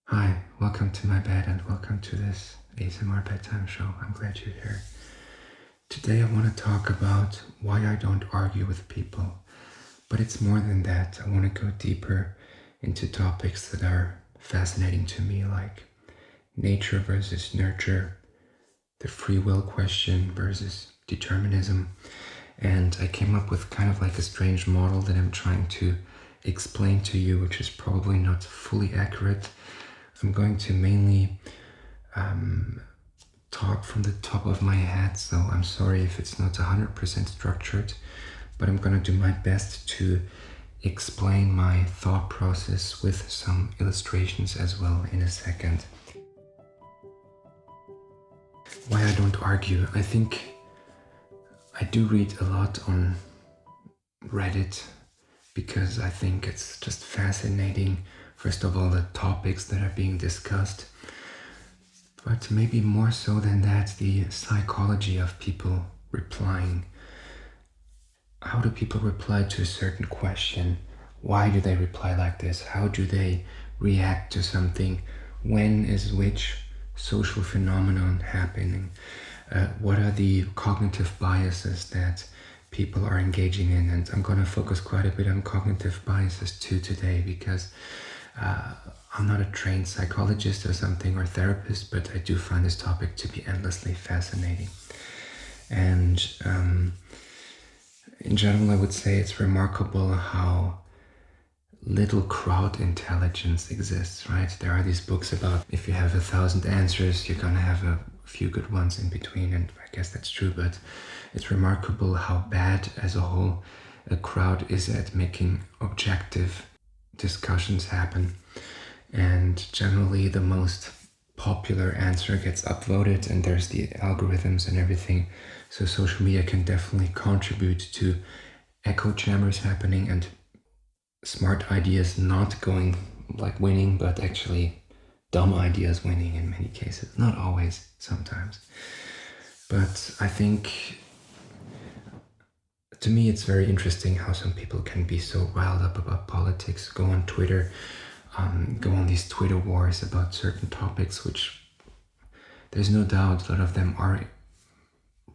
Hi, welcome to my bed and welcome to this ASMR bedtime show. I'm glad you're here. Today I want to talk about why I don't argue with people, but it's more than that. I want to go deeper into topics that are fascinating to me, like nature versus nurture, the free will question versus determinism, and I came up with kind of like a strange model that I'm trying to explain to you, which is probably not fully accurate. I'm going to mainly talk from the top of my head, so I'm sorry if it's not 100% structured, but I'm going to do my best to explain my thought process with some illustrations as well in a second. Why I don't argue? I think I do read a lot on Reddit because I think it's just fascinating. First of all, the topics that are being discussed, but maybe more so than that, the psychology of people replying. How do people reply to a certain question? Why do they reply like this? How do they react to something? When is which social phenomenon happening? What are the cognitive biases that people are engaging in? And I'm going to focus quite a bit on cognitive biases too today, because I'm not a trained psychologist or something or therapist, but I do find this topic to be endlessly fascinating. And in general, I would say it's remarkable how little crowd intelligence exists, right? There are these books about if you have 1,000 answers, you're gonna have a few good ones in between, and I guess that's true, but it's remarkable how bad as a whole a crowd is at making objective discussions happen. And generally the most popular answer gets upvoted, and there's the algorithms and everything. So social media can definitely contribute to echo chambers happening and smart ideas not going like winning, but actually dumb ideas winning in many cases. Not always, sometimes. But I think to me it's very interesting how some people can be so riled up about politics, go on Twitter, go on these Twitter wars about certain topics, which there's no doubt a lot of them are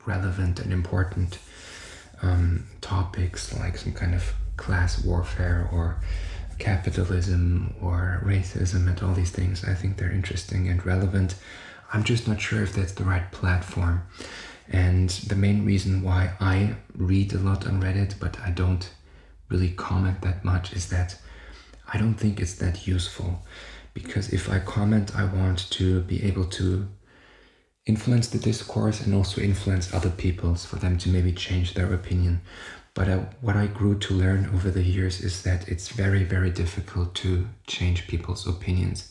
relevant and important topics, like some kind of class warfare or capitalism or racism and all these things. I think they're interesting and relevant. I'm just not sure if that's the right platform. And the main reason why I read a lot on Reddit, but I don't really comment that much, is that I don't think it's that useful. Because if I comment, I want to be able to influence the discourse and also influence other people's, for them to maybe change their opinion. But what I grew to learn over the years is that it's very, very difficult to change people's opinions,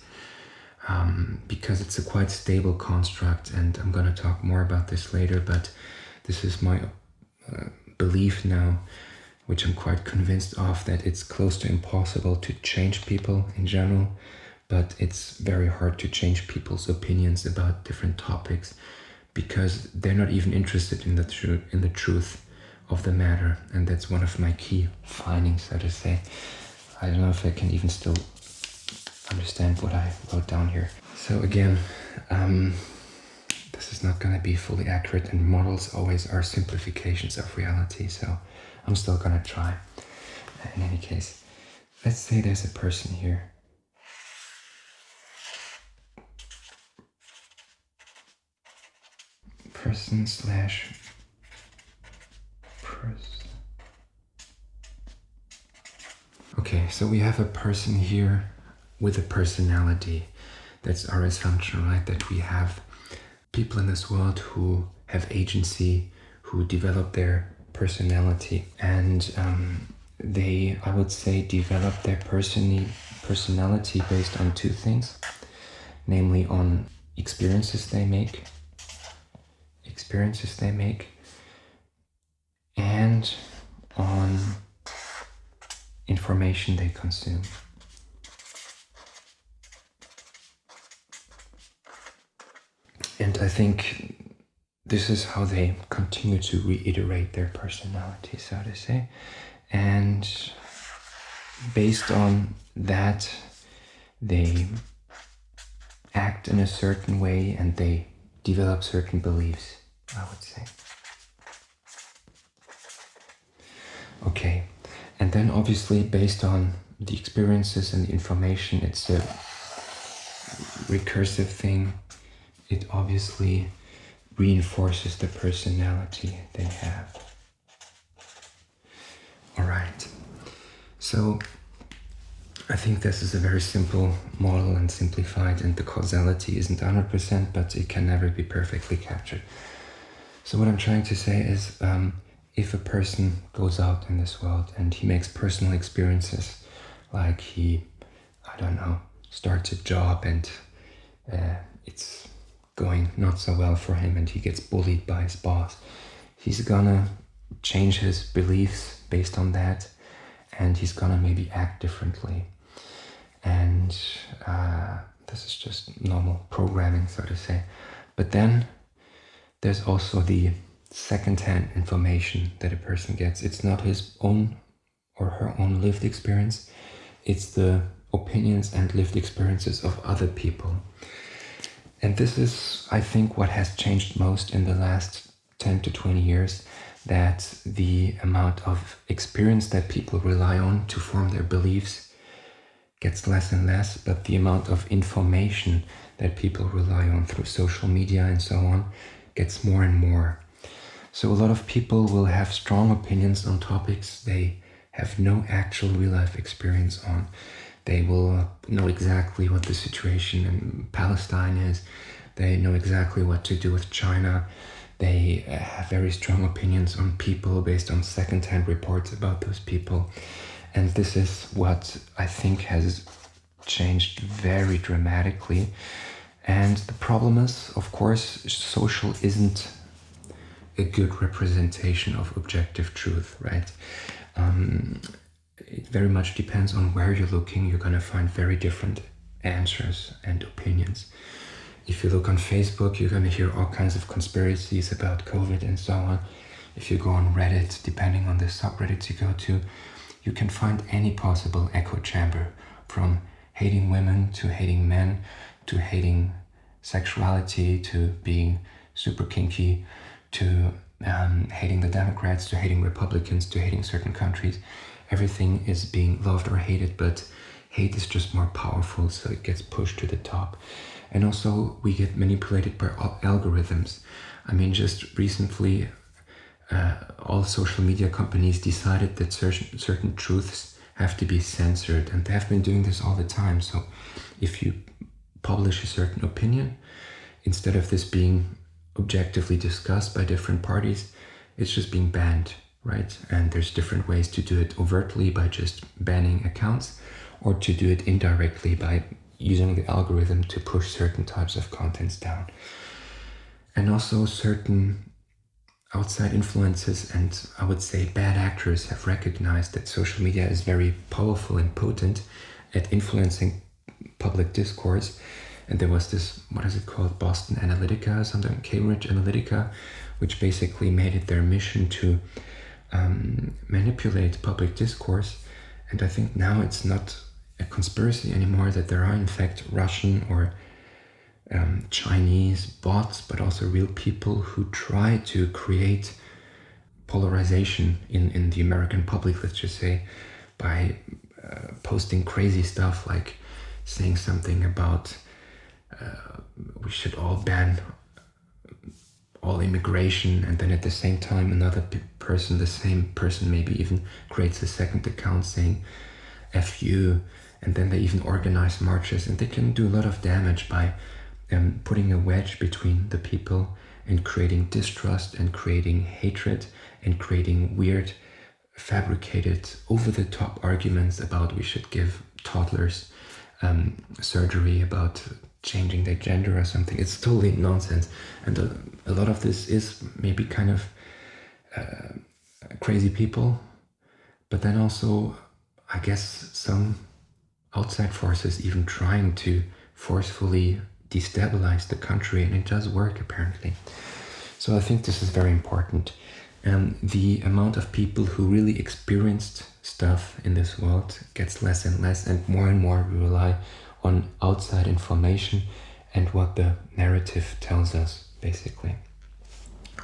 because it's a quite stable construct, and I'm going to talk more about this later, but this is my belief now, which I'm quite convinced of, that it's close to impossible to change people in general, but it's very hard to change people's opinions about different topics, because they're not even interested in the truth of the matter. And that's one of my key findings, so to say. I don't know if I can even still understand what I wrote down here. So again, this is not going to be fully accurate, and models always are simplifications of reality, so I'm still going to try. In any case, let's say there's a person here. Person slash person. Okay, so we have a person here with a personality. That's our assumption, right? That we have people in this world who have agency, who develop their personality, and they, I would say, develop their personality based on two things, namely on experiences they make, and on information they consume. And I think this is how they continue to reiterate their personality, so to say. And based on that, they in a certain way and they develop certain beliefs, I would say. Okay, and then obviously based on the experiences and the information, it's a recursive thing. It obviously reinforces the personality they have. All right, so I think this is a very simple model and simplified, and the causality isn't 100%, but it can never be perfectly captured. So what I'm trying to say is, if a person goes out in this world and he makes personal experiences, like he, I don't know, starts a job and it's going not so well for him and he gets bullied by his boss, he's gonna change his beliefs based on that, and he's gonna maybe act differently. And this is just normal programming, so to say. But then there's also the second-hand information that a person gets. It's not his own or her own lived experience. It's the opinions and lived experiences of other people. And this is, I think, what has changed most in the last 10 to 20 years, that the amount of experience that people rely on to form their beliefs gets less and less, but the amount of information that people rely on through social media and so on gets more and more. So a lot of people will have strong opinions on topics they have no actual real-life experience on. They will know exactly what the situation in Palestine is. They know exactly what to do with China. They have very strong opinions on people based on second-hand reports about those people. And this is what I think has changed very dramatically. And the problem is, of course, social isn't a good representation of objective truth, right? It very much depends on where you're looking. You're going to find very different answers and opinions. If you look on Facebook, you're going to hear all kinds of conspiracies about COVID and so on. If you go on Reddit, depending on the subreddits you go to, you can find any possible echo chamber, from hating women to hating men to hating sexuality to being super kinky to hating the Democrats to hating Republicans to hating certain countries. Everything is being loved or hated, but hate is just more powerful, so it gets pushed to the top. And also we get manipulated by algorithms. I mean, just recently all social media companies decided that certain truths have to be censored, and they have been doing this all the time. So if you publish a certain opinion, instead of this being objectively discussed by different parties, it's just being banned, right? And there's different ways to do it: overtly by just banning accounts, or to do it indirectly by using the algorithm to push certain types of contents down. And also certain outside influences and, I would say, bad actors have recognized that social media is very powerful and potent at influencing public discourse. And there was this, what is it called, Boston Analytica or something, Cambridge Analytica, which basically made it their mission to manipulate public discourse. And I think now it's not a conspiracy anymore that there are in fact Russian or Chinese bots, but also real people who try to create polarization in the American public, let's just say, by posting crazy stuff like saying something about we should all ban all immigration, and then at the same time another person, the same person maybe even creates a second account saying F you, and then they even organize marches, and they can do a lot of damage by putting a wedge between the people and creating distrust and creating hatred and creating weird, fabricated, over-the-top arguments about we should give toddlers surgery about changing their gender or something. It's totally nonsense. And a lot of this is maybe kind of crazy people, but then also, I guess, some outside forces even trying to forcefully destabilize the country, and it does work apparently. So I think this is very important. The amount of people who really experienced stuff in this world gets less and less, and more we rely on outside information and what the narrative tells us, basically.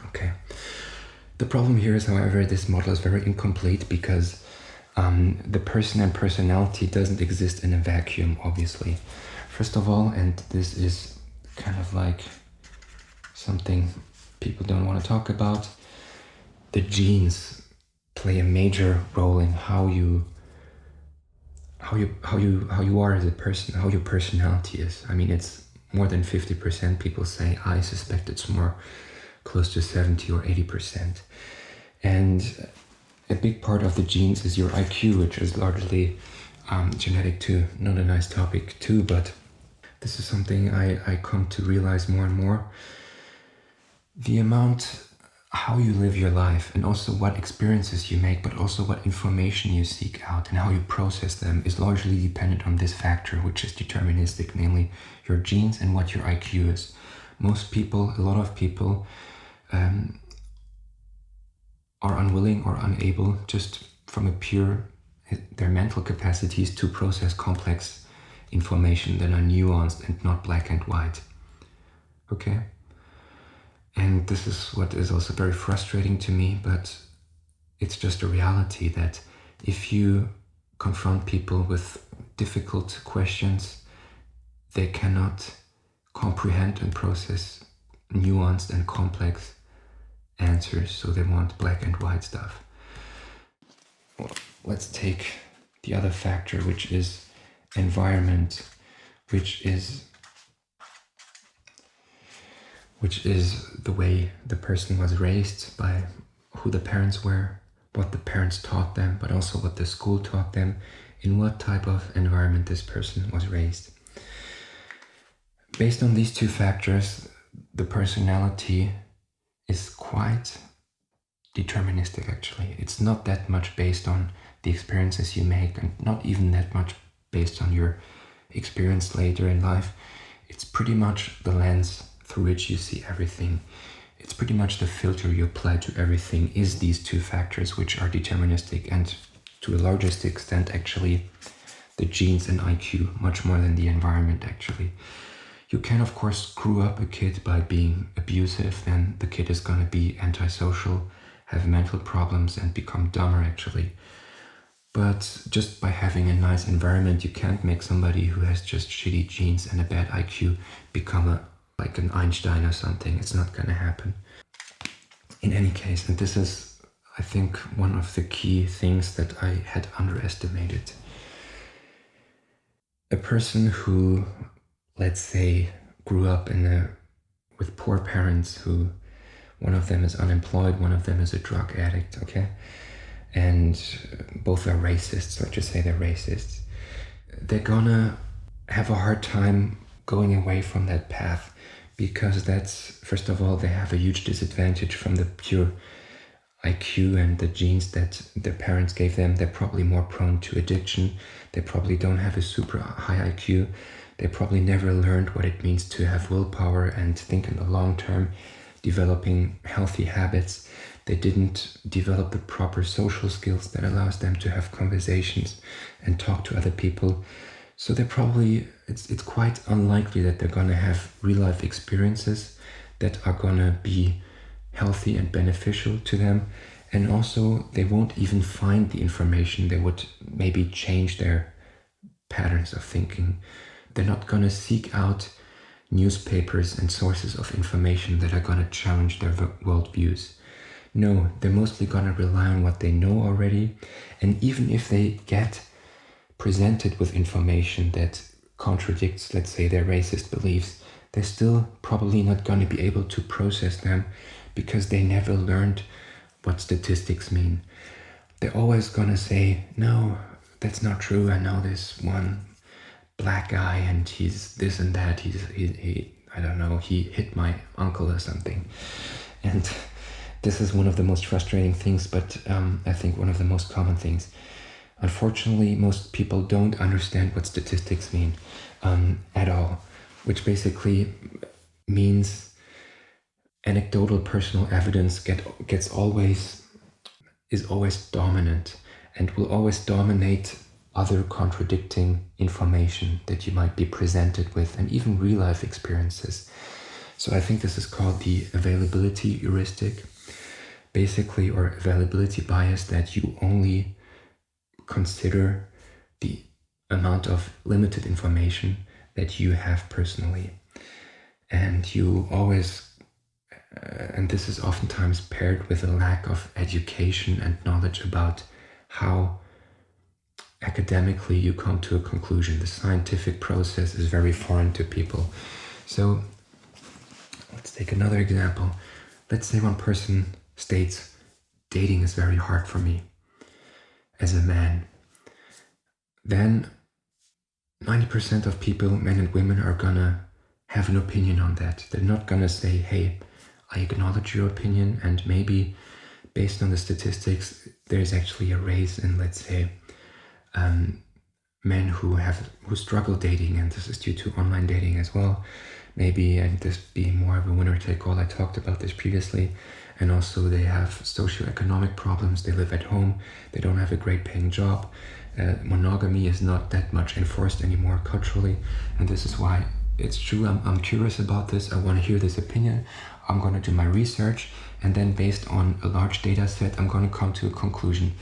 Okay. The problem here is, however, this model is very incomplete because the person and personality doesn't exist in a vacuum, obviously. First of all, and this is kind of like something people don't want to talk about, the genes play a major role in how you are as a person, how your personality is. I mean, it's more than 50%. People say, I suspect it's more close to 70 or 80%. And a big part of the genes is your IQ, which is largely genetic too. Not a nice topic too, but this is something I come to realize more and more. The amount, how you live your life, and also what experiences you make, but also what information you seek out and how you process them is largely dependent on this factor, which is deterministic, namely your genes and what your IQ is. Most people, a lot of people, are unwilling or unable, just from a pure, their mental capacities to process complex information that are nuanced and not black and white. Okay? And this is what is also very frustrating to me, but it's just a reality that if you confront people with difficult questions, they cannot comprehend and process nuanced and complex answers, so they want black and white stuff. Well, let's take the other factor, which is environment, which is the way the person was raised, by who the parents were, what the parents taught them, but also what the school taught them, in what type of environment this person was raised. Based on these two factors, the personality is quite deterministic, actually. It's not that much based on the experiences you make, and not even that much based on your experience later in life. It's pretty much the lens through which you see everything. It's pretty much the filter you apply to everything is these two factors, which are deterministic, and to the largest extent, actually, the genes and IQ, much more than the environment, actually. You can, of course, screw up a kid by being abusive, then the kid is going to be antisocial, have mental problems, and become dumber, actually. But just by having a nice environment, you can't make somebody who has just shitty genes and a bad IQ become like an Einstein or something. It's not going to happen. In any case, and this is, I think, one of the key things that I had underestimated. A person who, let's say, grew up with poor parents, who one of them is unemployed, one of them is a drug addict, okay? And both are racists, let's just say they're racists. They're gonna have a hard time going away from that path, because that's, first of all, they have a huge disadvantage from the pure IQ and the genes that their parents gave them. They're probably more prone to addiction. They probably don't have a super high IQ. They probably never learned what it means to have willpower and think in the long term, developing healthy habits. They didn't develop the proper social skills that allows them to have conversations and talk to other people. So they're probably, it's quite unlikely that they're gonna have real life experiences that are gonna be healthy and beneficial to them. And also they won't even find the information. They would maybe change their patterns of thinking. They're not gonna seek out newspapers and sources of information that are gonna challenge their worldviews. No, they're mostly gonna rely on what they know already. And even if they get presented with information that contradicts, let's say, their racist beliefs, they're still probably not going to be able to process them because they never learned what statistics mean. They're always going to say, no, that's not true. I know this one black guy and he's this and that. He I don't know, he hit my uncle or something. And this is one of the most frustrating things, but I think one of the most common things. Unfortunately, most people don't understand what statistics mean at all, which basically means anecdotal personal evidence is always dominant and will always dominate other contradicting information that you might be presented with, and even real life experiences. So I think this is called the availability heuristic, basically, or availability bias, that you only consider the amount of limited information that you have personally. And you always, and this is oftentimes paired with a lack of education and knowledge about how academically you come to a conclusion. The scientific process is very foreign to people. So let's take another example. Let's say one person states, dating is very hard for me as a man. Then 90% of people, men and women, are gonna have an opinion on that. They're not gonna say, hey, I acknowledge your opinion, and maybe based on the statistics, there's actually a raise in, let's say, men who struggle dating, and this is due to online dating as well. Maybe, and this being more of a winner-take-all, I talked about this previously, and also they have socioeconomic problems. They live at home, they don't have a great paying job. Monogamy is not that much enforced anymore culturally, and this is why it's true. I'm curious about this. I want to hear this opinion. I'm going to do my research, and then based on a large data set, I'm going to come to a conclusion.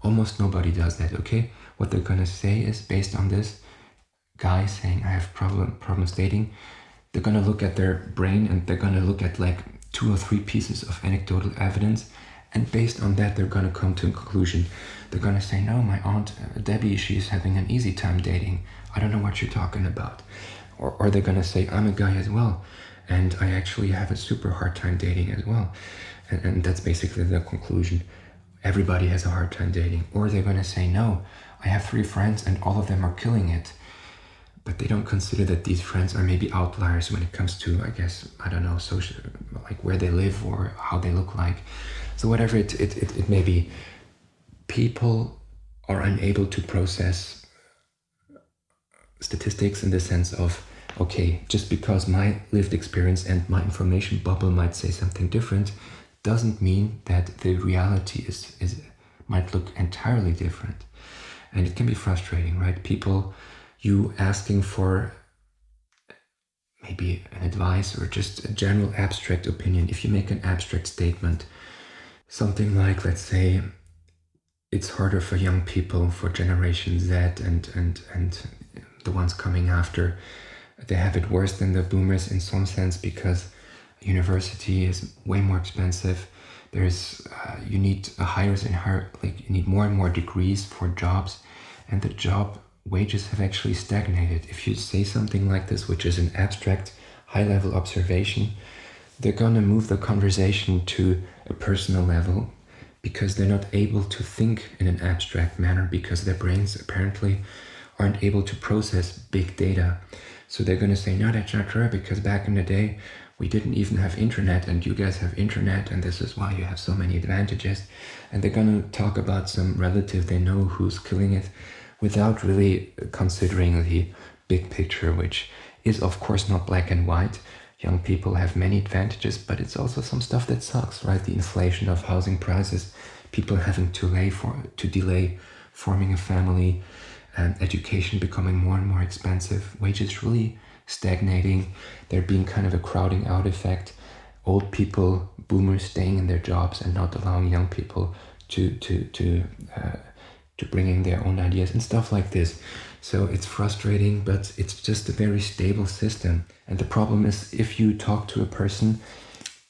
Almost nobody does that, okay? What they're going to say is, based on this guy saying I have problems dating, they're going to look at their brain and they're going to look at like 2 or 3 pieces of anecdotal evidence, and based on that, they're going to come to a conclusion. They're going to say, no, my aunt Debbie, she's having an easy time dating. I don't know what you're talking about. Or they're going to say, I'm a guy as well, and I actually have a super hard time dating as well. And that's basically the conclusion. Everybody has a hard time dating. Or they're going to say, no, I have 3 friends and all of them are killing it. But they don't consider that these friends are maybe outliers when it comes to, I guess, I don't know, social, like where they live or how they look like. So whatever it may be, people are unable to process statistics in the sense of, okay, just because my lived experience and my information bubble might say something different, doesn't mean that the reality might look entirely different. And it can be frustrating, right? People, you asking for maybe an advice or just a general abstract opinion. If you make an abstract statement, something like, let's say, it's harder for young people, for Generation Z and the ones coming after, they have it worse than the boomers in some sense, because university is way more expensive. There's you need you need more and more degrees for jobs, and the job wages have actually stagnated. If you say something like this, which is an abstract, high-level observation, they're gonna move the conversation to a personal level, because they're not able to think in an abstract manner, because their brains apparently aren't able to process big data. So they're going to say, no, that's not true, because back in the day, we didn't even have internet, and you guys have internet, and this is why you have so many advantages. And they're going to talk about some relative they know who's killing it, without really considering the big picture, which is, of course, not black and white. Young people have many advantages, but it's also some stuff that sucks, right? The inflation of housing prices, people having to delay forming a family, education becoming more and more expensive, wages really stagnating, there being kind of a crowding out effect, old people, boomers staying in their jobs and not allowing young people to bring in their own ideas and stuff like this. So it's frustrating, but it's just a very stable system. And the problem is, if you talk to a person,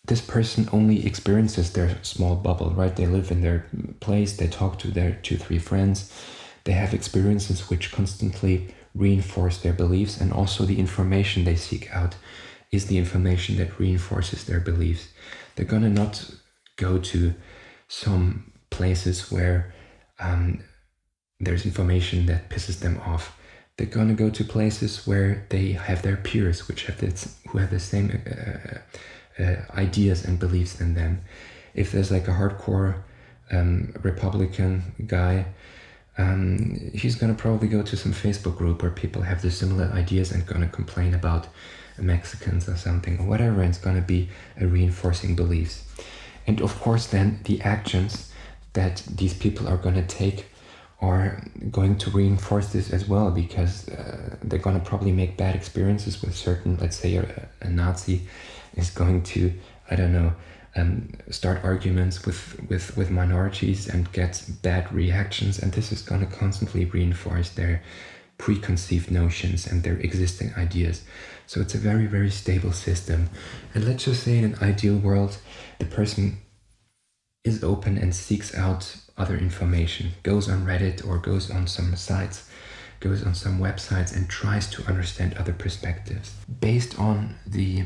this person only experiences their small bubble, right? They live in their place, they talk to their 2-3 friends, they have experiences which constantly reinforce their beliefs, and also the information they seek out is the information that reinforces their beliefs. They're gonna not go to some places where there's information that pisses them off. They're gonna go to places where they have their peers, who have the same ideas and beliefs than them. If there's like a hardcore Republican guy, he's gonna probably go to some Facebook group where people have the similar ideas and gonna complain about Mexicans or something or whatever, and it's gonna be a reinforcing beliefs. And of course then the actions that these people are gonna take are going to reinforce this as well, because they're going to probably make bad experiences with certain, let's say a Nazi is going to, I don't know, start arguments with minorities and get bad reactions, and this is going to constantly reinforce their preconceived notions and their existing ideas. So it's a very, very stable system. And let's just say in an ideal world, the person is open and seeks out other information, goes on Reddit or goes on some sites, goes on some websites and tries to understand other perspectives. Based on the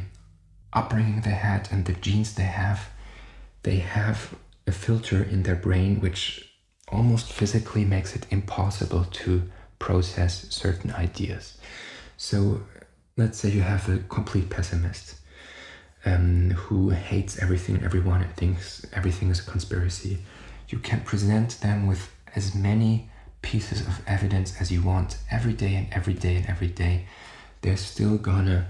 upbringing they had and the genes they have a filter in their brain which almost physically makes it impossible to process certain ideas. So let's say you have a complete pessimist who hates everything and everyone and thinks everything is a conspiracy. You can present them with as many pieces of evidence as you want every day and every day and every day. They're still gonna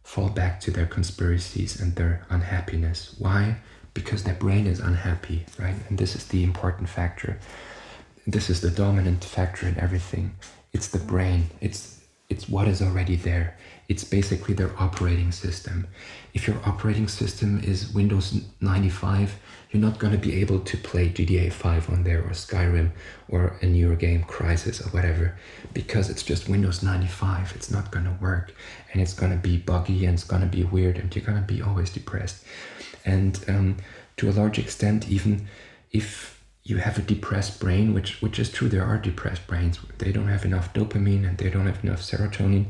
fall back to their conspiracies and their unhappiness. Why? Because their brain is unhappy, right? And this is the important factor. This is the dominant factor in everything. It's the brain. It's what is already there. It's basically their operating system. If your operating system is Windows 95, you're not going to be able to play GTA 5 on there, or Skyrim, or a newer game, Crysis, or whatever, because it's just Windows 95. It's not going to work, and it's going to be buggy, and it's going to be weird, and you're going to be always depressed. And to a large extent, even if you have a depressed brain, which is true, there are depressed brains, they don't have enough dopamine and they don't have enough serotonin,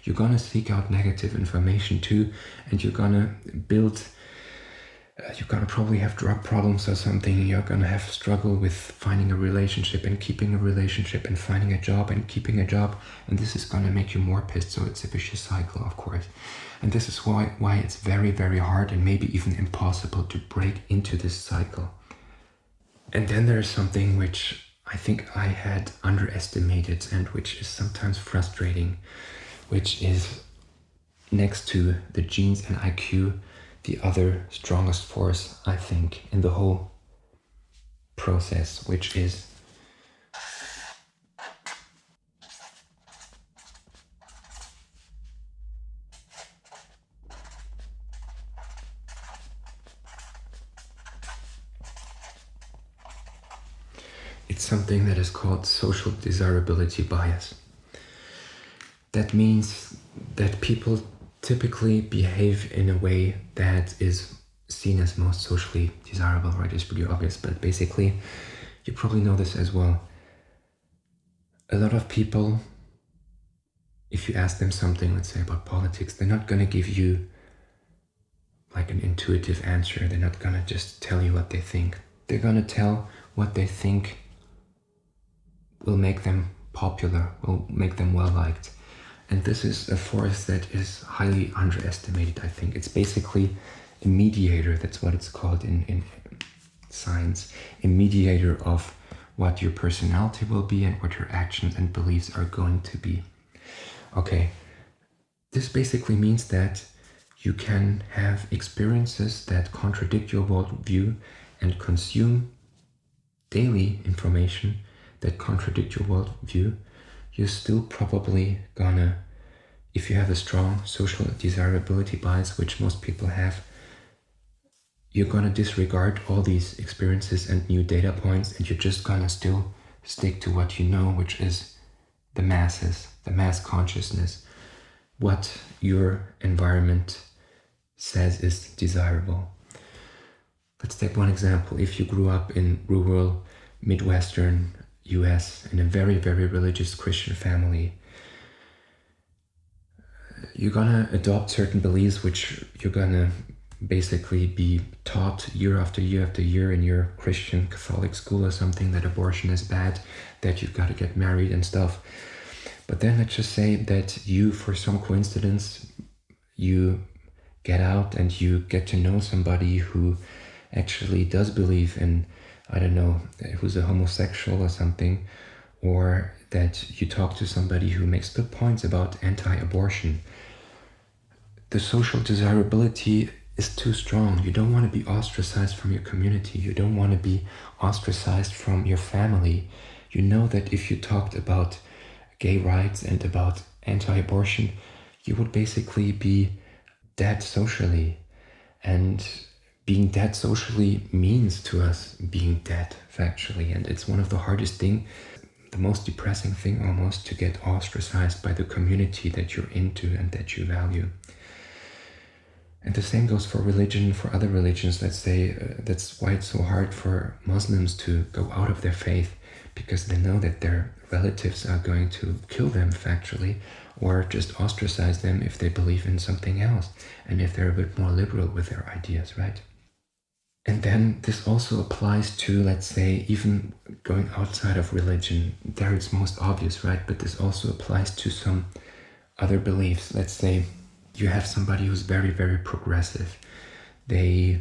you're gonna seek out negative information too, and you're gonna build, you're gonna probably have drug problems or something, you're gonna have struggle with finding a relationship and keeping a relationship and finding a job and keeping a job, and this is gonna make you more pissed, so it's a vicious cycle, of course. And this is why it's very, very hard and maybe even impossible to break into this cycle. And then there's something which I think I had underestimated and which is sometimes frustrating, which is next to the genes and IQ, the other strongest force, I think, in the whole process, which is it's something that is called social desirability bias. That means that people typically behave in a way that is seen as most socially desirable, right? It's pretty obvious, but basically, you probably know this as well. A lot of people, if you ask them something, let's say about politics, they're not gonna give you like an intuitive answer. They're not gonna just tell you what they think. They're gonna tell what they think will make them popular, will make them well-liked. And this is a force that is highly underestimated, I think. It's basically a mediator, that's what it's called in science, a mediator of what your personality will be and what your actions and beliefs are going to be. Okay, this basically means that you can have experiences that contradict your worldview and consume daily information that contradict your worldview. You're still probably gonna, if you have a strong social desirability bias, which most people have, you're gonna disregard all these experiences and new data points, and you're just gonna still stick to what you know, which is the masses, the mass consciousness, what your environment says is desirable. Let's take one example. If you grew up in rural, Midwestern US in a very, very religious Christian family, you're gonna adopt certain beliefs which you're gonna basically be taught year after year after year in your Christian Catholic school or something, that abortion is bad, that you've got to get married and stuff. But then let's just say that you, for some coincidence, you get out and you get to know somebody who actually does believe in, I don't know, who's a homosexual or something, or that you talk to somebody who makes good points about anti-abortion. The social desirability is too strong. You don't want to be ostracized from your community. You don't want to be ostracized from your family. You know that if you talked about gay rights and about anti-abortion, you would basically be dead socially. And being dead socially means to us being dead factually. And it's one of the hardest thing, the most depressing thing almost, to get ostracized by the community that you're into and that you value. And the same goes for religion, for other religions. Let's say that's why it's so hard for Muslims to go out of their faith, because they know that their relatives are going to kill them factually, or just ostracize them if they believe in something else, and if they're a bit more liberal with their ideas, right? And then this also applies to, let's say, even going outside of religion. There it's most obvious, right? But this also applies to some other beliefs. Let's say you have somebody who's very, very progressive. They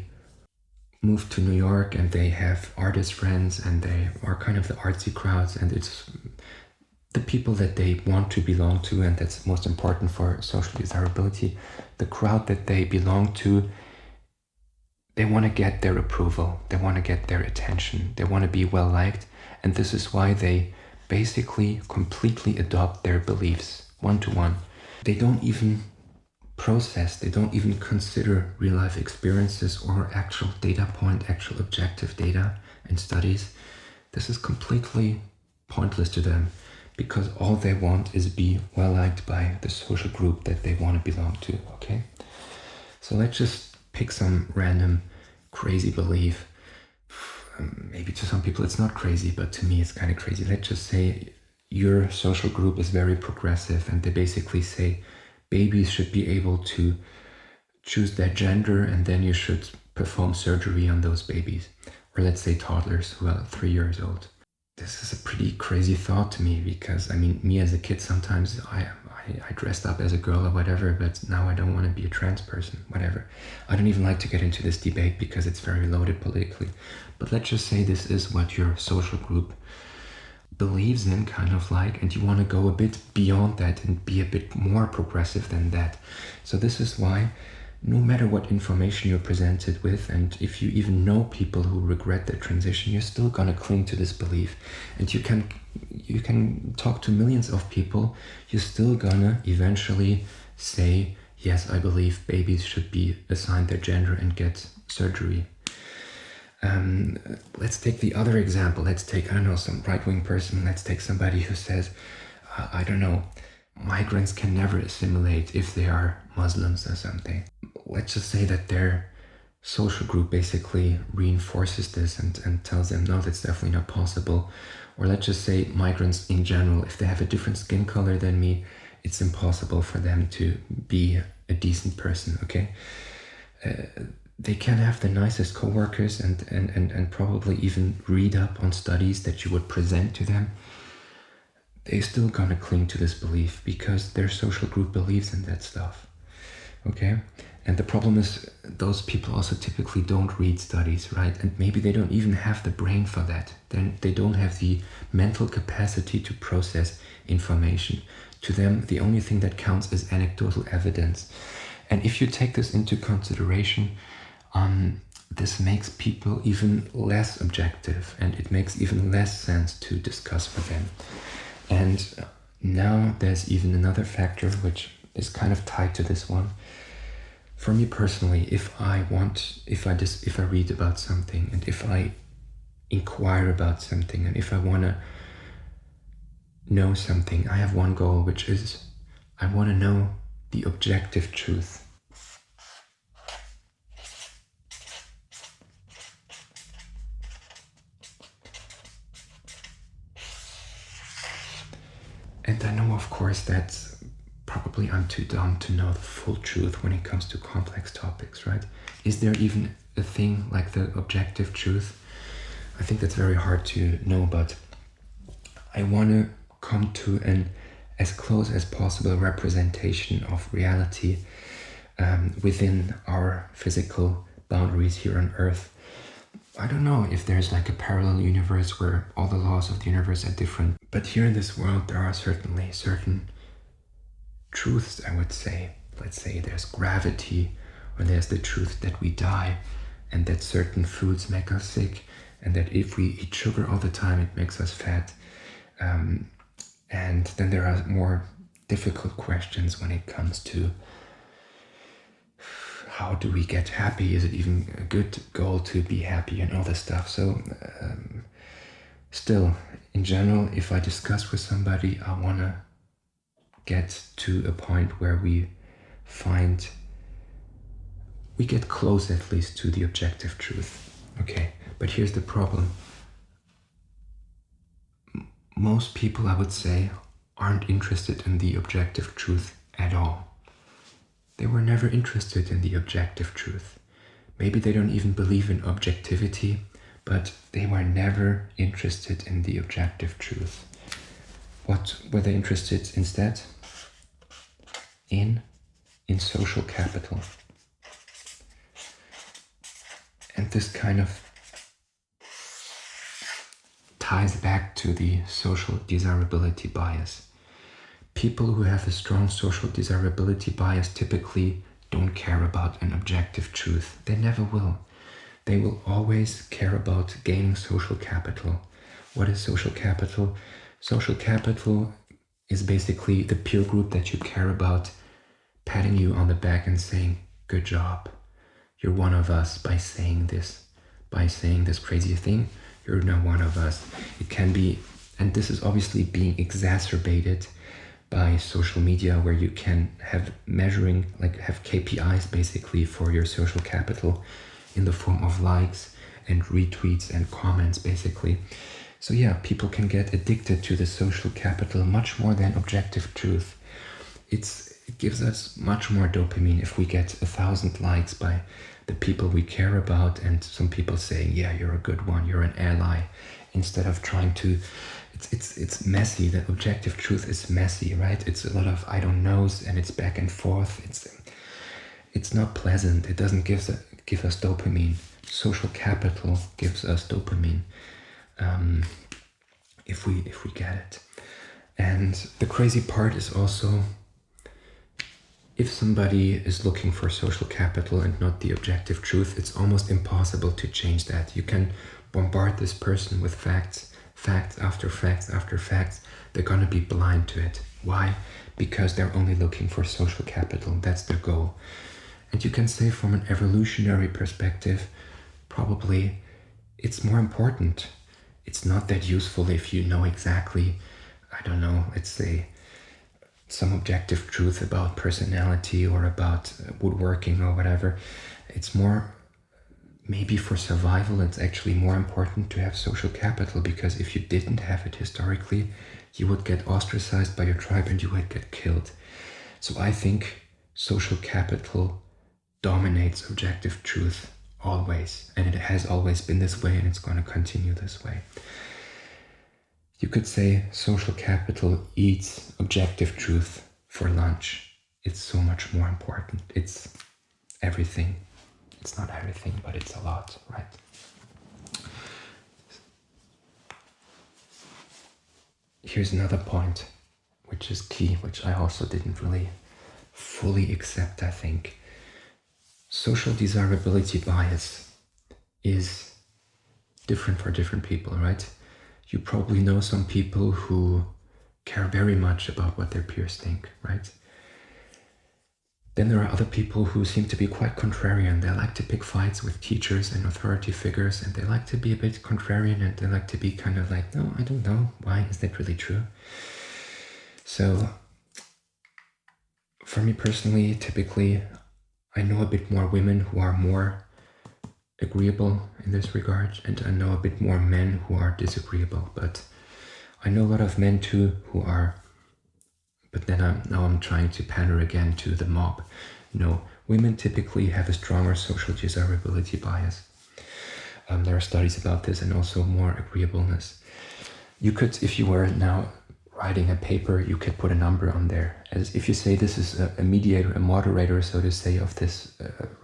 moved to New York and they have artist friends and they are kind of the artsy crowds, and it's the people that they want to belong to, and that's most important for social desirability. The crowd that they belong to, they want to get their approval, they want to get their attention, they want to be well liked, and this is why they basically completely adopt their beliefs one-to-one. They don't even process, they don't even consider real life experiences or actual data point, actual objective data and studies. This is completely pointless to them, because all they want is be well liked by the social group that they want to belong to, okay? So let's just pick some random crazy belief. Maybe to some people it's not crazy, but to me it's kind of crazy. Let's just say your social group is very progressive and they basically say babies should be able to choose their gender and then you should perform surgery on those babies. Or let's say toddlers who are 3 years old. This is a pretty crazy thought to me, because I mean, me as a kid, sometimes I dressed up as a girl or whatever, but now I don't want to be a trans person, whatever. I don't even like to get into this debate because it's very loaded politically. But let's just say this is what your social group believes in, kind of like, and you want to go a bit beyond that and be a bit more progressive than that. So this is why, no matter what information you're presented with, and if you even know people who regret their transition, you're still gonna cling to this belief. And you can talk to millions of people, you're still gonna eventually say, yes, I believe babies should be assigned their gender and get surgery. Let's take the other example. Let's take, I don't know, some right-wing person. Let's take somebody who says, I don't know, migrants can never assimilate if they are Muslims or something. Let's just say that their social group basically reinforces this and tells them, no, that's definitely not possible. Or let's just say migrants in general, if they have a different skin color than me, it's impossible for them to be a decent person, okay? They can have the nicest coworkers and probably even read up on studies that you would present to them. They're still gonna cling to this belief because their social group believes in that stuff, okay? And the problem is those people also typically don't read studies, right? And maybe they don't even have the brain for that. Then they don't have the mental capacity to process information. To them, the only thing that counts is anecdotal evidence. And if you take this into consideration, this makes people even less objective, and it makes even less sense to discuss with them. And now there's even another factor which is kind of tied to this one. For me personally, if I read about something, and if I inquire about something, and if I want to know something, I have one goal, which is I want to know the objective truth. And I know, of course, that probably I'm too dumb to know the full truth when it comes to complex topics, right? Is there even a thing like the objective truth? I think that's very hard to know, but I want to come to an as close as possible representation of reality within our physical boundaries here on Earth. I don't know if there's like a parallel universe where all the laws of the universe are different, but here in this world there are certainly certain truths, I would say. Let's say there's gravity, or there's the truth that we die, and that certain foods make us sick, and that if we eat sugar all the time it makes us fat. And then there are more difficult questions when it comes to how do we get happy? Is it even a good goal to be happy and all this stuff? So still, in general, if I discuss with somebody, I want to get to a point where we get close at least to the objective truth. Okay, but here's the problem. Most people, I would say, aren't interested in the objective truth at all. They were never interested in the objective truth. Maybe they don't even believe in objectivity, but they were never interested in the objective truth. What were they interested instead? In social capital. And this kind of ties back to the social desirability bias. People who have a strong social desirability bias typically don't care about an objective truth. They never will. They will always care about gaining social capital. What is social capital? Social capital is basically the peer group that you care about patting you on the back and saying, good job. You're one of us by saying this crazy thing. You're now one of us. It can be, and this is obviously being exacerbated by social media, where you can have have KPIs basically for your social capital in the form of likes and retweets and comments basically. So yeah, people can get addicted to the social capital much more than objective truth. It gives us much more dopamine if we get 1,000 likes by the people we care about and some people saying, yeah, you're a good one, you're an ally, instead of trying to, it's messy. The objective truth is messy, right? It's a lot of I don't knows and it's back and forth. It's not pleasant. It doesn't give us dopamine. Social capital gives us dopamine if we get it. And the crazy part is also, if somebody is looking for social capital and not the objective truth, it's almost impossible to change that. You can bombard this person with facts after facts after facts. They're going to be blind to it. Why? Because they're only looking for social capital. That's their goal. And you can say from an evolutionary perspective, probably it's more important. It's not that useful if you know exactly, I don't know, let's say, some objective truth about personality or about woodworking or whatever. It's more, maybe for survival, it's actually more important to have social capital, because if you didn't have it historically, you would get ostracized by your tribe and you would get killed. So I think social capital dominates objective truth always, and it has always been this way, and it's going to continue this way. You could say social capital eats objective truth for lunch. It's so much more important. It's everything. It's not everything, but it's a lot, right? Here's another point, which is key, which I also didn't really fully accept, I think. Social desirability bias is different for different people, right? You probably know some people who care very much about what their peers think, right? Then there are other people who seem to be quite contrarian. They like to pick fights with teachers and authority figures, and they like to be a bit contrarian, and they like to be kind of like, no, I don't know. Why? Is that really true? So for me personally, typically, I know a bit more women who are more agreeable in this regard, and I know a bit more men who are disagreeable, but I know a lot of men too who are, but then I'm trying to pander again to the mob. No, women typically have a stronger social desirability bias. There are studies about this, and also more agreeableness. You could, if you were now writing a paper, you could put a number on there. As if you say this is a mediator, a moderator, so to say, of this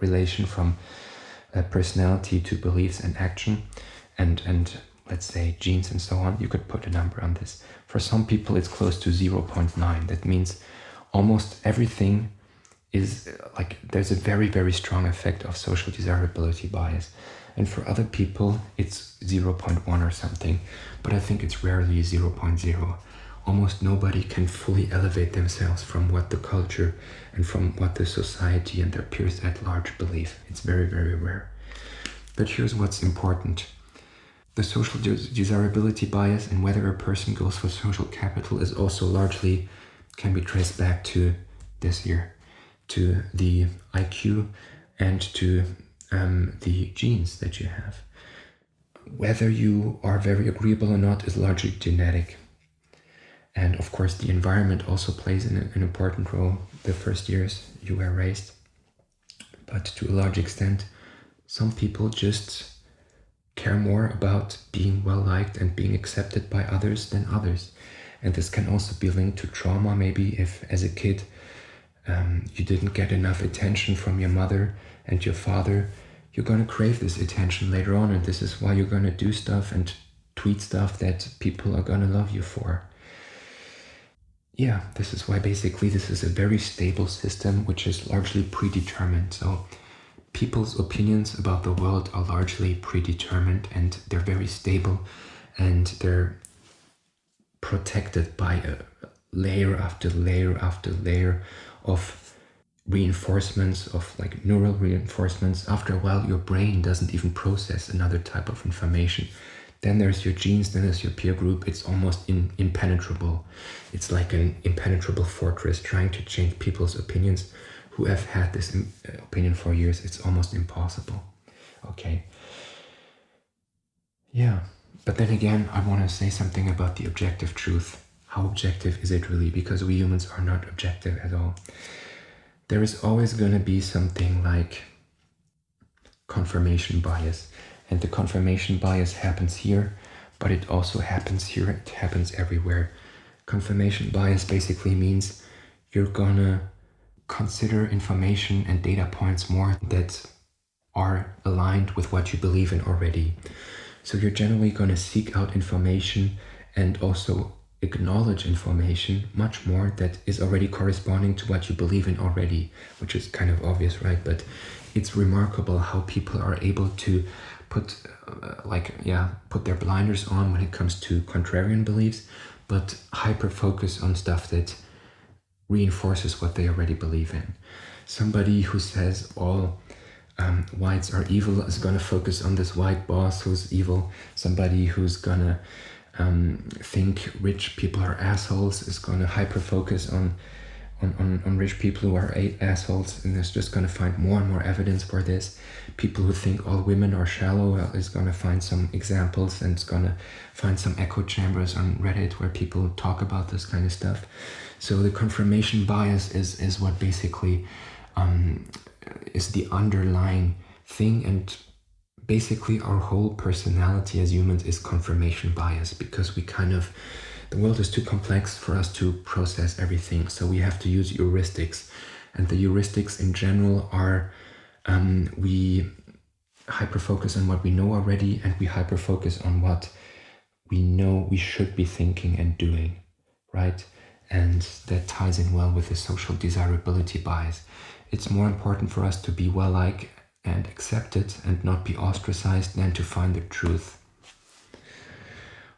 relation from personality to beliefs and action, and let's say genes and so on, you could put a number on this. For some people, it's close to 0.9. That means almost everything is like there's a very, very strong effect of social desirability bias. And for other people, it's 0.1 or something, but I think it's rarely 0.0. Almost nobody can fully elevate themselves from what the culture and from what the society and their peers at large believe. It's very, very rare. But here's what's important. The social desirability bias and whether a person goes for social capital is also largely can be traced back to this year, to the IQ and to the genes that you have. Whether you are very agreeable or not is largely genetic. And of course, the environment also plays an important role the first years you were raised. But to a large extent, some people just care more about being well-liked and being accepted by others than others. And this can also be linked to trauma. Maybe if as a kid you didn't get enough attention from your mother and your father, you're going to crave this attention later on, and this is why you're going to do stuff and tweet stuff that people are going to love you for. Yeah, this is why basically this is a very stable system which is largely predetermined. So people's opinions about the world are largely predetermined, and they're very stable, and they're protected by a layer after layer after layer of reinforcements, of like neural reinforcements. After a while, your brain doesn't even process another type of information. Then there's your genes, then there's your peer group. It's almost impenetrable. It's like an impenetrable fortress trying to change people's opinions who have had this opinion for years. It's almost impossible. Okay. Yeah. But then again, I want to say something about the objective truth. How objective is it really? Because we humans are not objective at all. There is always going to be something like confirmation bias. And the confirmation bias happens here, but it also happens here. It happens everywhere. Confirmation bias basically means you're gonna consider information and data points more that are aligned with what you believe in already. So you're generally gonna seek out information and also acknowledge information much more that is already corresponding to what you believe in already, which is kind of obvious, right? But it's remarkable how people are able to put their blinders on when it comes to contrarian beliefs, but hyper focus on stuff that reinforces what they already believe in. Somebody who says all whites are evil is going to focus on this white boss who's evil. Somebody who's going to think rich people are assholes is going to hyper focus on rich people who are assholes, and is just going to find more and more evidence for this. People who think all women are shallow is going to find some examples, and it's going to find some echo chambers on Reddit where people talk about this kind of stuff. So the confirmation bias is what basically is the underlying thing, and basically our whole personality as humans is confirmation bias, because the world is too complex for us to process everything. So we have to use heuristics, and the heuristics in general are we hyper-focus on what we know already, and we hyper-focus on what we know we should be thinking and doing, right? And that ties in well with the social desirability bias. It's more important for us to be well-liked and accepted and not be ostracized than to find the truth.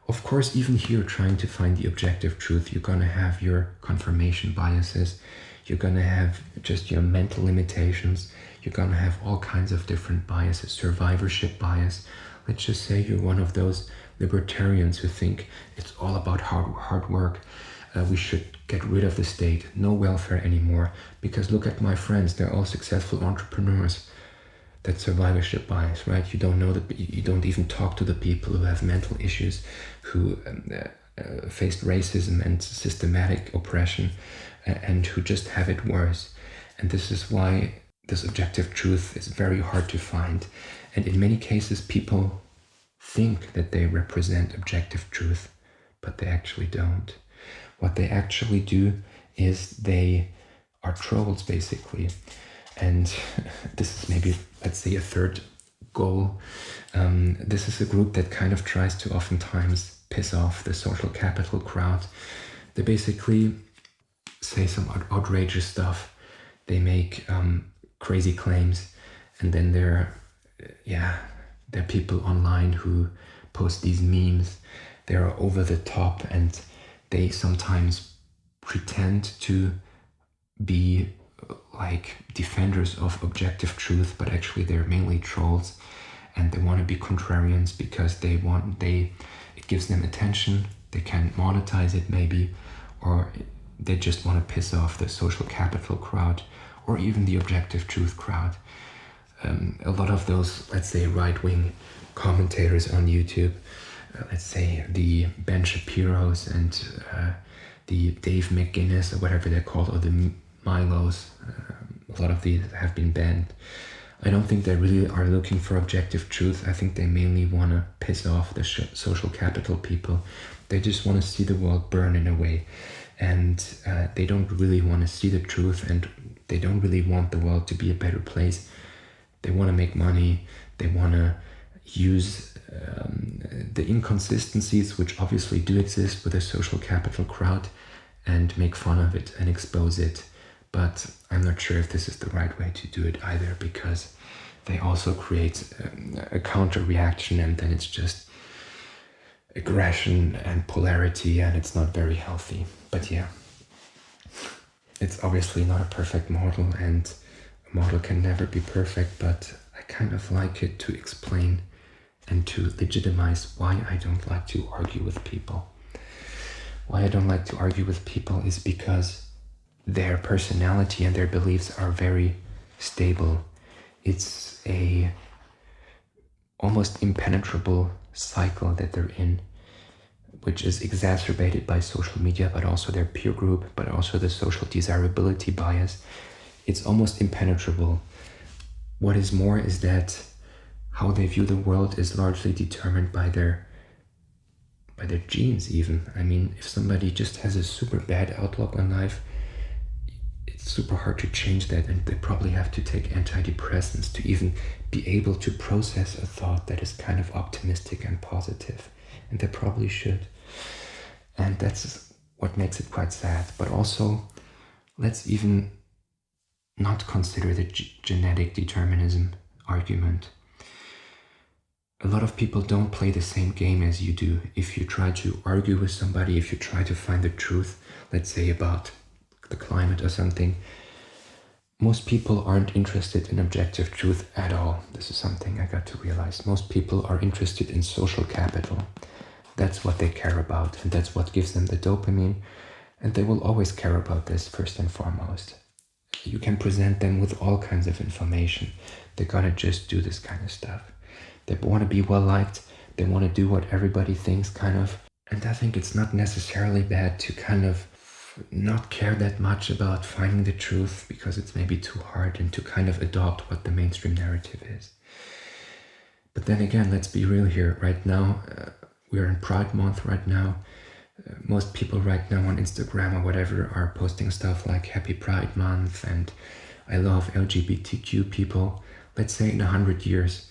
Of course, even here, trying to find the objective truth, you're going to have your confirmation biases, you're going to have just your mental limitations, you're going to have all kinds of different biases. Survivorship bias. Let's just say you're one of those libertarians who think it's all about hard work. We should get rid of the state, no welfare anymore, because look at my friends, they're all successful entrepreneurs. That's survivorship bias, right? You don't know that, you don't even talk to the people who have mental issues, who faced racism and systematic oppression, and who just have it worse. And this is why this objective truth is very hard to find. And in many cases, people think that they represent objective truth, but they actually don't. What they actually do is they are trolls, basically. And this is maybe, let's say, a third goal. This is a group that kind of tries to oftentimes piss off the social capital crowd. They basically say some outrageous stuff They make crazy claims, and then there are people online who post these memes. They're over the top, and they sometimes pretend to be like defenders of objective truth, but actually they're mainly trolls, and they want to be contrarians because it gives them attention. They can monetize it maybe, or they just want to piss off the social capital crowd, or even the objective truth crowd. A lot of those, let's say, right-wing commentators on YouTube, let's say the Ben Shapiros and the Dave McGuinness, or whatever they're called, or the Milos, a lot of these have been banned. I don't think they really are looking for objective truth. I think they mainly want to piss off the social capital people. They just want to see the world burn in a way. And they don't really want to see the truth, and they don't really want the world to be a better place. They want to make money. They want to use the inconsistencies, which obviously do exist with the social capital crowd, and make fun of it and expose it. But I'm not sure if this is the right way to do it either, because they also create a counter reaction, and then it's just aggression and polarity, and it's not very healthy. But yeah, it's obviously not a perfect model, and a model can never be perfect, but I kind of like it to explain and to legitimize why I don't like to argue with people. Why I don't like to argue with people is because their personality and their beliefs are very stable. It's a almost impenetrable cycle that they're in, which is exacerbated by social media, but also their peer group, but also the social desirability bias. It's almost impenetrable. What is more is that how they view the world is largely determined by their genes even. I mean, if somebody just has a super bad outlook on life, it's super hard to change that, and they probably have to take antidepressants to even be able to process a thought that is kind of optimistic and positive. And they probably should. And that's what makes it quite sad. But also, let's even not consider the genetic determinism argument. A lot of people don't play the same game as you do. If you try to argue with somebody, if you try to find the truth, let's say about the climate or something, most people aren't interested in objective truth at all. This is something I got to realize. Most people are interested in social capital. That's what they care about, and that's what gives them the dopamine, and they will always care about this first and foremost. You can present them with all kinds of information. They're gonna just do this kind of stuff. They want to be well liked. They want to do what everybody thinks, kind of. And I think it's not necessarily bad to kind of not care that much about finding the truth, because it's maybe too hard, and to kind of adopt what the mainstream narrative is. But then again, let's be real here. Right now, we're in Pride Month right now. Most people right now on Instagram or whatever are posting stuff like Happy Pride Month and I love LGBTQ people. Let's say in 100 years,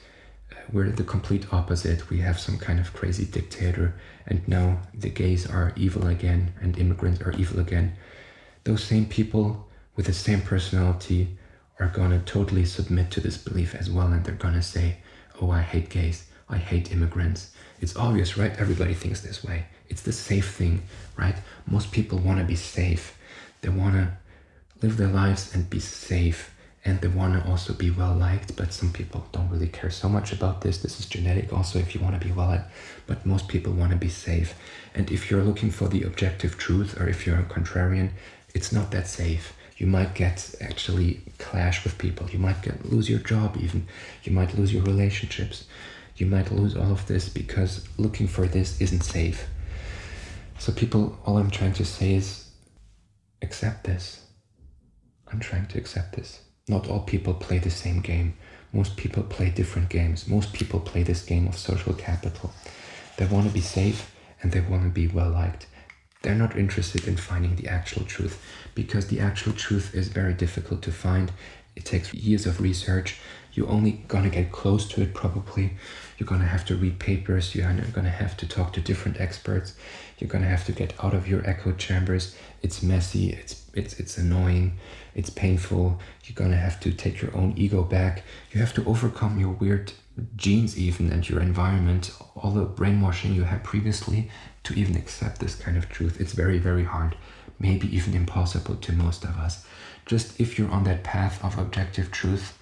we're the complete opposite. We have some kind of crazy dictator, and now the gays are evil again and immigrants are evil again. Those same people with the same personality are gonna totally submit to this belief as well, and they're gonna say, oh, I hate gays, I hate immigrants. It's obvious, right? Everybody thinks this way. It's the safe thing, right? Most people want to be safe. They want to live their lives and be safe. And they want to also be well liked, but some people don't really care so much about this. This is genetic also, if you want to be well liked, but most people want to be safe. And if you're looking for the objective truth, or if you're a contrarian, it's not that safe. You might actually clash with people. You might lose your job even. You might lose your relationships. You might lose all of this because looking for this isn't safe. So people, all I'm trying to say is accept this. I'm trying to accept this. Not all people play the same game. Most people play different games. Most people play this game of social capital. They want to be safe and they want to be well liked. They're not interested in finding the actual truth, because the actual truth is very difficult to find. It takes years of research. You're only gonna get close to it probably. You're gonna have to read papers, you're gonna have to talk to different experts, you're gonna have to get out of your echo chambers. It's messy, it's annoying, it's painful. You're gonna have to take your own ego back. You have to overcome your weird genes even and your environment, all the brainwashing you had previously to even accept this kind of truth. It's very, very hard, maybe even impossible to most of us. Just if you're on that path of objective truth,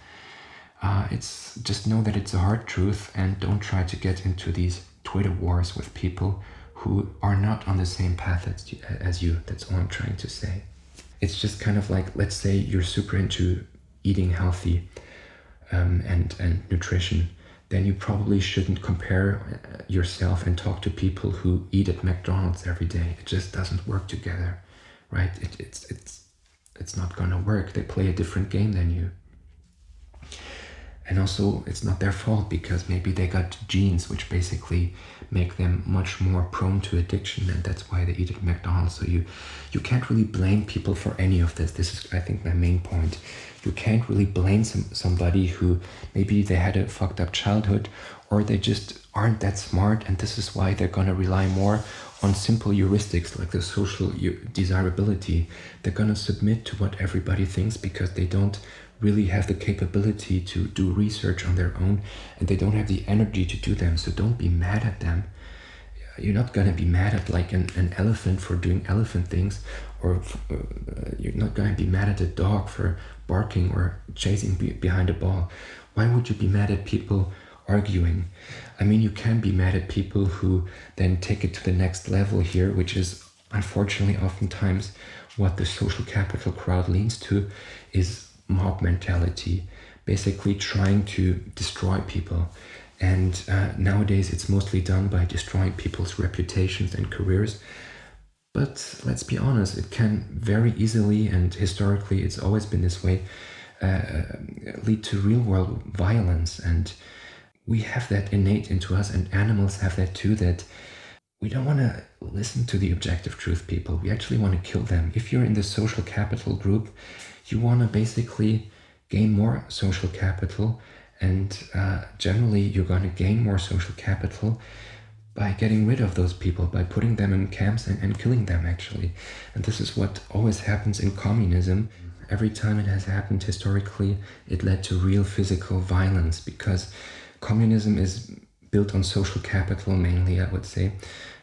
it's just know that it's a hard truth, and don't try to get into these Twitter wars with people who are not on the same path as you. That's all I'm trying to say. It's just kind of like, let's say you're super into eating healthy and nutrition, then you probably shouldn't compare yourself and talk to people who eat at McDonald's every day. It just doesn't work together, right? It's not gonna work. They play a different game than you. And also, it's not their fault, because maybe they got genes which basically make them much more prone to addiction, and that's why they eat at McDonald's. So you can't really blame people for any of this. This is, I think, my main point. You can't really blame somebody who maybe they had a fucked up childhood, or they just aren't that smart, and this is why they're gonna rely more on simple heuristics like the social desirability. They're gonna submit to what everybody thinks because they don't really have the capability to do research on their own, and they don't have the energy to do them. So don't be mad at them. You're not gonna be mad at like an elephant for doing elephant things, or you're not gonna be mad at a dog for barking or chasing behind a ball. Why would you be mad at people arguing? I mean, you can be mad at people who then take it to the next level here, which is unfortunately oftentimes what the social capital crowd leans to, is mob mentality, basically trying to destroy people. And nowadays it's mostly done by destroying people's reputations and careers. But let's be honest, it can very easily, and historically it's always been this way, lead to real world violence. And we have that innate into us, and animals have that too, that we don't want to listen to the objective truth people. We actually want to kill them. If you're in the social capital group, you want to basically gain more social capital, and generally you're going to gain more social capital by getting rid of those people, by putting them in camps and killing them, actually. And this is what always happens in communism. Every time it has happened historically, it led to real physical violence, because communism is built on social capital mainly, I would say.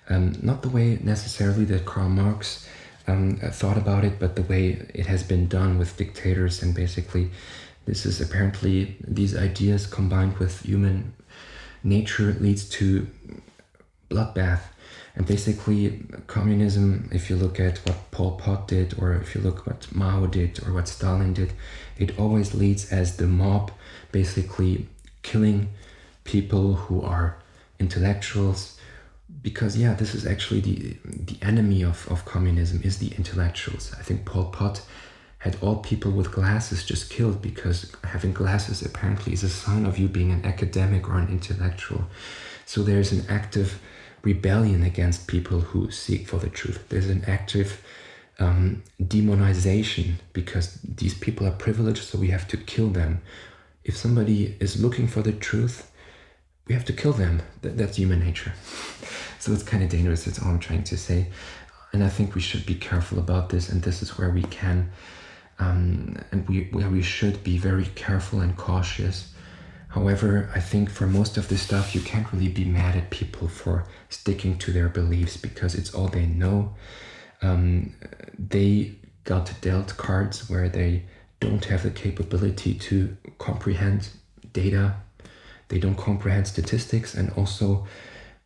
Not the way necessarily that Karl Marx thought about it, but the way it has been done with dictators. And basically this is apparently, these ideas combined with human nature leads to bloodbath. And basically communism, if you look at what Pol Pot did, or if you look what Mao did, or what Stalin did, it always leads as the mob basically killing people who are intellectuals. Because yeah, this is actually the enemy of communism, is the intellectuals. I think Pol Pot had all people with glasses just killed, because having glasses apparently is a sign of you being an academic or an intellectual. So there's an active rebellion against people who seek for the truth. There's an active demonization, because these people are privileged, so we have to kill them. If somebody is looking for the truth, we have to kill them. That's human nature. So it's kind of dangerous, that's all I'm trying to say. And I think we should be careful about this, and this is where we can, where we should be very careful and cautious. However, I think for most of this stuff, you can't really be mad at people for sticking to their beliefs, because it's all they know. They got dealt cards where they don't have the capability to comprehend data. They don't comprehend statistics, and also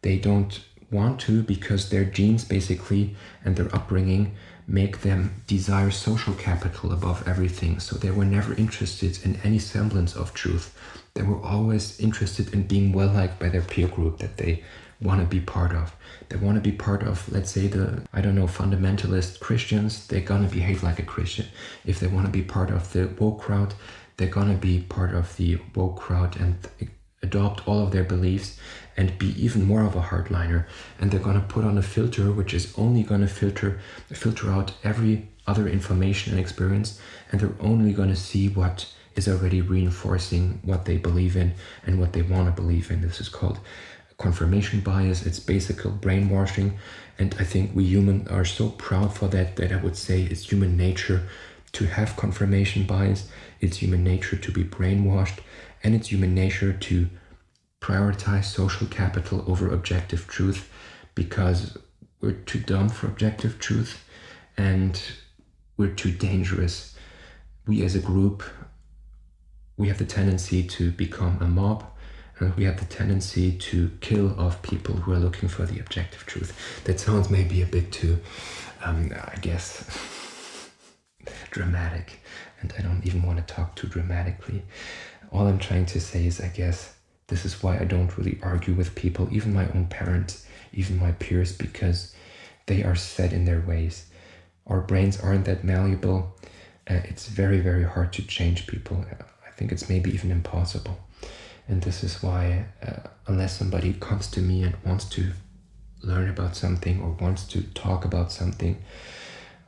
they don't want to, because their genes basically and their upbringing make them desire social capital above everything. So they were never interested in any semblance of truth. They were always interested in being well liked by their peer group that they want to be part of. They want to be part of, let's say, the, I don't know, fundamentalist Christians. They're gonna behave like a Christian. If they want to be part of the woke crowd, they're gonna be part of the woke crowd and adopt all of their beliefs and be even more of a hardliner. And they're gonna put on a filter which is only gonna filter out every other information and experience, and they're only gonna see what is already reinforcing what they believe in and what they want to believe in. This is called confirmation bias. It's basically brainwashing. And I think we humans are so proud for that I would say it's human nature to have confirmation bias. It's human nature to be brainwashed. And it's human nature to prioritize social capital over objective truth, because we're too dumb for objective truth and we're too dangerous. We as a group, we have the tendency to become a mob, and we have the tendency to kill off people who are looking for the objective truth. That sounds maybe a bit too, I guess, dramatic, and I don't even want to talk too dramatically. All I'm trying to say is, I guess, this is why I don't really argue with people, even my own parents, even my peers, because they are set in their ways. Our brains aren't that malleable. It's very, very hard to change people. I think it's maybe even impossible. And this is why, unless somebody comes to me and wants to learn about something or wants to talk about something,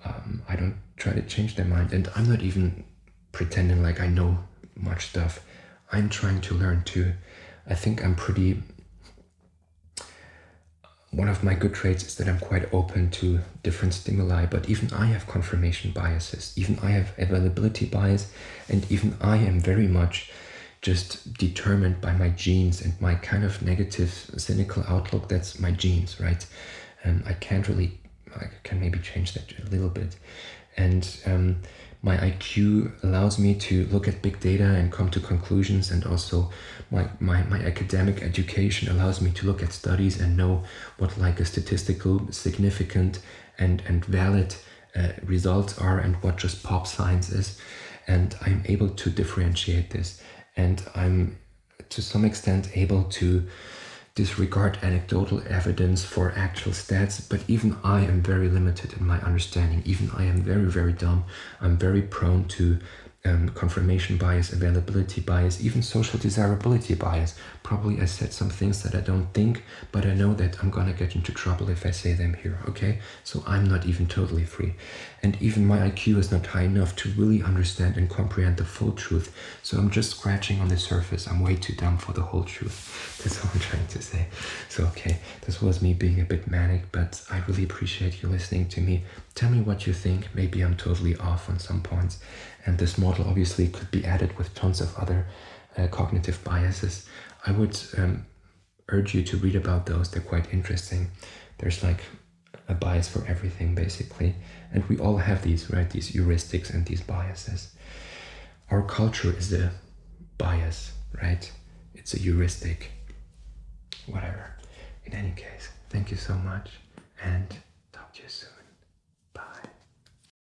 I don't try to change their mind. And I'm not even pretending like I know much stuff. I'm trying to learn too. I think I'm pretty... One of my good traits is that I'm quite open to different stimuli, but even I have confirmation biases. Even I have availability bias, and even I am very much just determined by my genes and my kind of negative, cynical outlook. That's my genes, right? And I can maybe change that a little bit. And my IQ allows me to look at big data and come to conclusions, and also my academic education allows me to look at studies and know what like a statistical significant and valid results are, and what just pop science is. And I'm able to differentiate this, and I'm to some extent able to disregard anecdotal evidence for actual stats, but even I am very limited in my understanding. Even I am very, very dumb. I'm very prone to confirmation bias, availability bias, even social desirability bias. Probably I said some things that I don't think, but I know that I'm gonna get into trouble if I say them here, okay? So I'm not even totally free. And even my IQ is not high enough to really understand and comprehend the full truth. So I'm just scratching on the surface. I'm way too dumb for the whole truth. That's all I'm trying to say. So, okay, this was me being a bit manic, but I really appreciate you listening to me. Tell me what you think. Maybe I'm totally off on some points. And this model obviously could be added with tons of other cognitive biases. I would urge you to read about those. They're quite interesting. There's like a bias for everything, basically. And we all have these, right? These heuristics and these biases. Our culture is a bias, right? It's a heuristic, whatever. In any case, thank you so much, and talk to you soon.